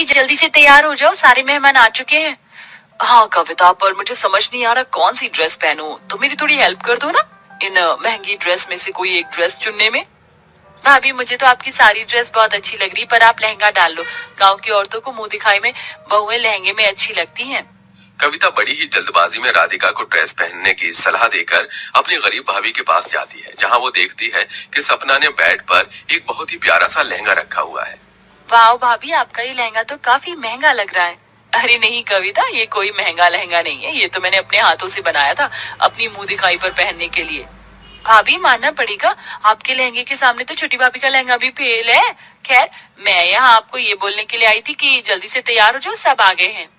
भाभी जल्दी से तैयार हो जाओ, सारे मेहमान आ चुके हैं। हाँ कविता, पर मुझे समझ नहीं आ रहा कौन सी ड्रेस पहनूं, तो मेरी थोड़ी हेल्प कर दो ना इन महंगी ड्रेस में से कोई एक ड्रेस चुनने में। भाभी मुझे तो आपकी सारी ड्रेस बहुत अच्छी लग रही, पर आप लहंगा डाल लो। गांव की औरतों को मुंह दिखाई में बहुएं लहंगे में अच्छी लगती हैं। कविता बड़ी ही जल्दबाजी में राधिका को ड्रेस पहनने की सलाह देकर अपनी गरीब भाभी के पास जाती है, जहां वो देखती है कि सपना ने बेड पर एक बहुत ही प्यारा सा लहंगा रखा हुआ है। वाह भाभी, आपका ये लहंगा तो काफी महंगा लग रहा है। अरे नहीं कविता, ये कोई महंगा लहंगा नहीं है, ये तो मैंने अपने हाथों से बनाया था अपनी मुंह दिखाई पर पहनने के लिए। भाभी मानना पड़ेगा, आपके लहंगे के सामने तो छोटी भाभी का लहंगा भी फेल है। खैर, मैं यहाँ आपको ये बोलने के लिए आई थी कि जल्दी से तैयार हो जाओ, सब आ गए हैं।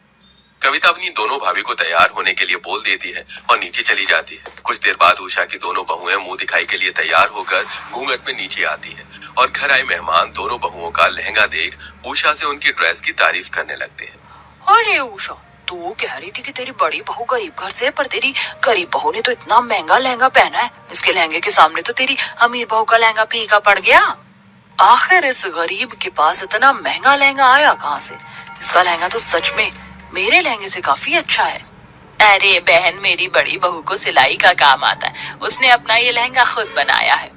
कविता अपनी दोनों भाभी को तैयार होने के लिए बोल देती है और नीचे चली जाती है। कुछ देर बाद उषा की दोनों बहुएं मुंह दिखाई के लिए तैयार होकर घूंघट में नीचे आती है और घर आए मेहमान दोनों बहुओं का लहंगा देख उषा से उनकी ड्रेस की तारीफ करने लगते हैं। अरे उषा, तू कह रही थी कि तेरी बड़ी बहू गरीब घर से है, पर तेरी गरीब बहू ने तो इतना महंगा लहंगा पहना है, इसके लहंगे के सामने तो तेरी अमीर बहू का लहंगा फीका पड़ गया। आखिर इस गरीब के पास इतना महंगा लहंगा आया कहाँ से? इसका लहंगा तो सच में मेरे लहंगे से काफी अच्छा है। अरे बहन, मेरी बड़ी बहू को सिलाई का काम आता है, उसने अपना ये लहंगा खुद बनाया है।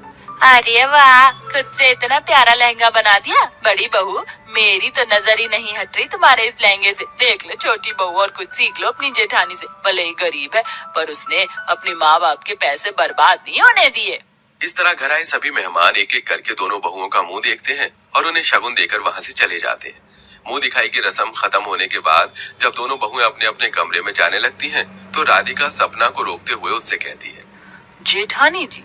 अरे वाह, खुद से इतना प्यारा लहंगा बना दिया। बड़ी बहू, मेरी तो नजर ही नहीं हट रही तुम्हारे इस लहंगे से। देख लो छोटी बहू, और कुछ सीख लो अपनी जेठानी से। भले ही गरीब है, पर उसने अपने माँ बाप के पैसे बर्बाद नहीं होने दिए। इस तरह घर आए सभी मेहमान एक एक करके दोनों बहुओं का मुंह देखते हैं और उन्हें शगुन देकर वहां से चले जाते हैं। मुंह दिखाई की रस्म खत्म होने के बाद जब दोनों बहुएं अपने अपने कमरे में जाने लगती हैं, तो राधिका सपना को रोकते हुए उससे कहती है, जेठानी जी,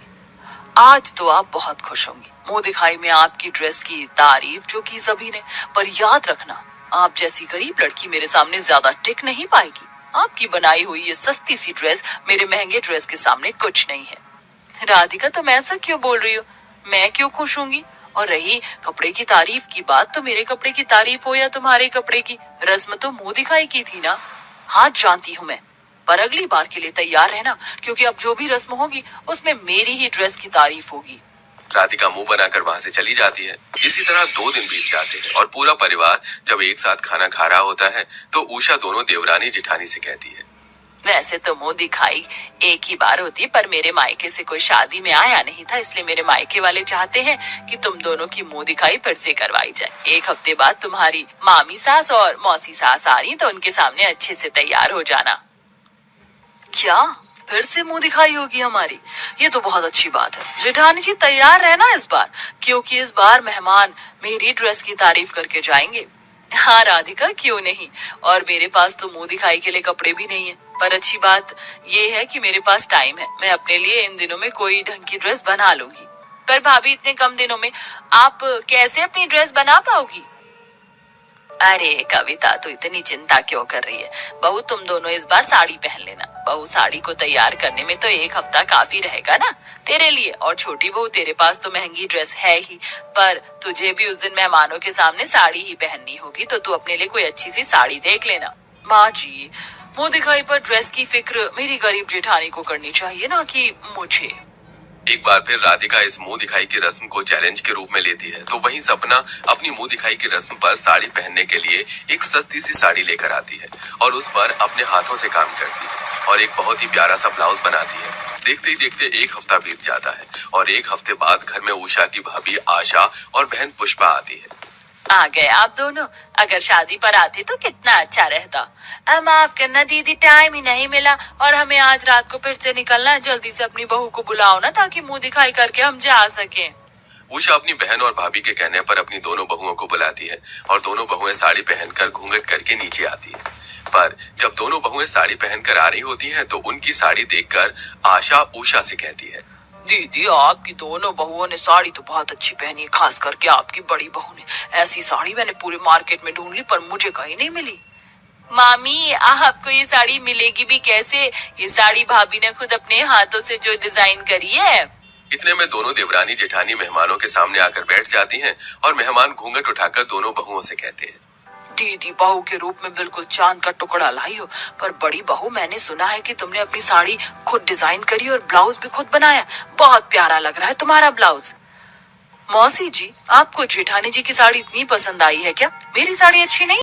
आज तो आप बहुत खुश होंगी। मुंह दिखाई में आपकी ड्रेस की तारीफ जो की सभी ने, पर याद रखना, आप जैसी गरीब लड़की मेरे सामने ज्यादा टिक नहीं पाएगी। आपकी बनाई हुई ये सस्ती सी ड्रेस मेरे महंगे ड्रेस के सामने कुछ नहीं है। राधिका, तुम ऐसा क्यों बोल रही हो? मैं क्यों खुश होंगी? और रही कपड़े की तारीफ की बात, तो मेरे कपड़े की तारीफ हो या तुम्हारे कपड़े की, रस्म तो मुंह दिखाई की थी ना। हाँ जानती हूँ मैं, पर अगली बार के लिए तैयार रहना, क्योंकि अब जो भी रस्म होगी उसमें मेरी ही ड्रेस की तारीफ होगी। राधिका मुंह बनाकर वहां से चली जाती है। इसी तरह 2 दिन बीत जाते हैं और पूरा परिवार जब एक साथ खाना खा रहा होता है, तो उषा दोनों देवरानी जेठानी से कहती है, वैसे तो मुंह दिखाई एक ही बार होती, पर मेरे मायके से कोई शादी में आया नहीं था, इसलिए मेरे मायके वाले चाहते हैं कि तुम दोनों की मुंह दिखाई फिर से करवाई जाए। 1 हफ्ते बाद तुम्हारी मामी सास और मौसी सास आ रही, तो उनके सामने अच्छे से तैयार हो जाना। क्या फिर से मुंह दिखाई होगी हमारी? ये तो बहुत अच्छी बात है। जेठानी जी तैयार रहना इस बार, क्योंकि इस बार मेहमान मेरी ड्रेस की तारीफ करके जाएंगे। हाँ राधिका, क्यों नहीं, और मेरे पास तो मुंह दिखाई के लिए कपड़े भी नहीं है, पर अच्छी बात ये है कि मेरे पास टाइम है। मैं अपने लिए इन दिनों में कोई ढंग की ड्रेस बना लूंगी। पर भाभी, इतने कम दिनों में आप कैसे अपनी ड्रेस बना पाओगी? अरे कविता, तू इतनी चिंता क्यों कर रही है? बहू, तुम दोनों इस बार साड़ी पहन लेना। बहू, साड़ी को तैयार करने में तो 1 हफ्ता काफी रहेगा ना तेरे लिए। और छोटी बहू, तेरे पास तो महंगी ड्रेस है ही, पर तुझे भी उस दिन मेहमानों के सामने साड़ी ही पहननी होगी, तो तू अपने लिए कोई अच्छी सी साड़ी देख लेना। माँ जी, मुंह दिखाई पर ड्रेस की फिक्र मेरी गरीब जेठानी को करनी चाहिए ना कि मुझे। एक बार फिर राधिका इस मुंह दिखाई की रस्म को चैलेंज के रूप में लेती है, तो वहीं सपना अपनी मुंह दिखाई की रस्म पर साड़ी पहनने के लिए एक सस्ती सी साड़ी लेकर आती है और उस पर अपने हाथों से काम करती है और एक बहुत ही प्यारा सा ब्लाउज बनाती है। देखते ही देखते 1 हफ्ता बीत जाता है और 1 हफ्ते बाद घर में उषा की भाभी आशा और बहन पुष्पा आती है। आ गए आप दोनों। अगर शादी पर आते तो कितना अच्छा रहता। माफ करना दीदी, टाइम ही नहीं मिला, और हमें आज रात को फिर से निकलना है। जल्दी से अपनी बहू को बुलाओ ना, ताकि मुंह दिखाई करके हम जा सकें। उषा अपनी बहन और भाभी के कहने पर अपनी दोनों बहुओं को बुलाती है और दोनों बहुएं साड़ी पहनकर घूंघट करके नीचे आती है। पर जब दोनों बहुएं साड़ी पहनकर आ रही होती हैं, तो उनकी साड़ी देखकर आशा उषा से कहती है, दीदी, आपकी दोनों बहुओं ने साड़ी तो बहुत अच्छी पहनी है, खास करके आपकी बड़ी बहू ने। ऐसी साड़ी मैंने पूरे मार्केट में ढूंढ ली, पर मुझे कहीं नहीं मिली। मामी, आपको ये साड़ी मिलेगी भी कैसे? ये साड़ी भाभी ने खुद अपने हाथों से जो डिजाइन करी है। इतने में दोनों देवरानी जेठानी मेहमानों के सामने आकर बैठ जाती हैं और मेहमान घूंघट उठाकर दोनों बहुओं से कहते हैं, दीदी, बहू के रूप में बिल्कुल चांद का टुकड़ा लाई हो, पर बड़ी बहू, मैंने सुना है कि तुमने अपनी साड़ी खुद डिजाइन करी और ब्लाउज भी खुद बनाया। बहुत प्यारा लग रहा है तुम्हारा ब्लाउज। मौसी जी, आपको जेठानी जी की साड़ी इतनी पसंद आई है क्या? मेरी साड़ी अच्छी नहीं?